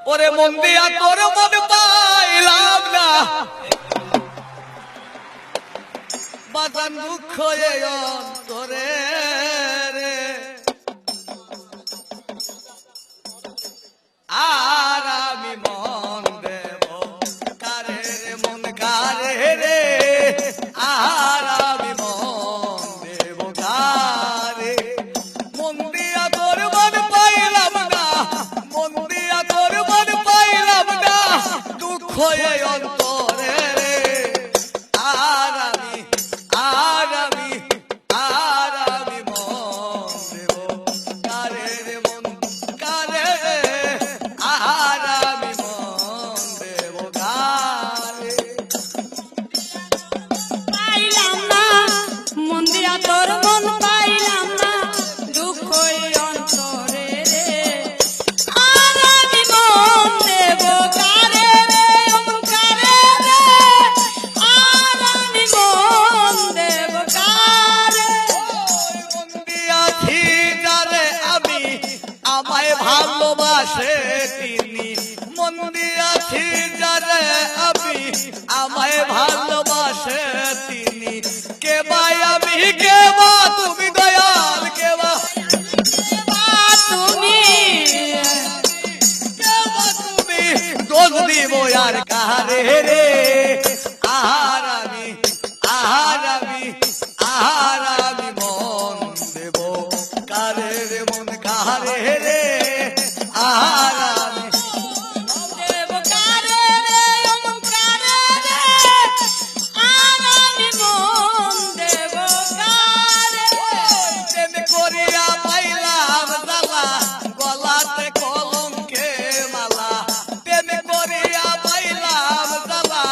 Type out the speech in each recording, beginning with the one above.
ওরে মন দিয়া তোর মন পাইলাম না বাজান দুঃখ এই অন্তরে রে আর আমি মন দেব কারে রে মন কারে রে আর আমি মন দেব কারে মন দিয়া তোর মন পাইলাম না মন দিয়া তোর মন পাইলাম না দুঃখ এই অন্তরে রে আর আমি মন দেব কারে রে মন কারে রে আর আমি মন দেব কারে পাইলাম না মন দিয়া তোর মন পাইলাম না দুঃখ অন্তরে রে আর আমি মন দেব কারে রে কারে রে আর আমি মন দেব কারে মন দিয়াছি যারে আমি আমায় ভালোবাসে তিনি মন দিয়াছি যারে আমি আমায় ভালোবাসে তিনি কে ভাই আমি কে বা তুমি দয়াল কে বা তুমি দোষ দিব আর কারে রে আর আমি মন দেব কারে রে মন কারে রে আর আমি দেব কারে রে কারে রে আর আমি মন দেব কারে প্রেম করিয়া পাইলাম জ্বালা গলাতে কলঙ্কে মালা প্রেম করিয়া পাইলাম জ্বালা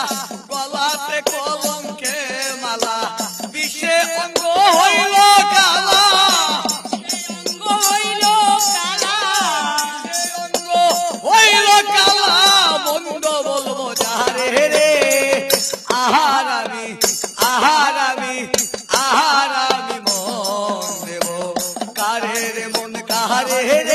গলাতে কলঙ্কে মালা বিষে অঙ্গ হইল কালা হইল কালা অঙ্গ হইল কালা মন্দ বলবো যারে রে আহার আমি মন দেব কারে রে মন কারে রে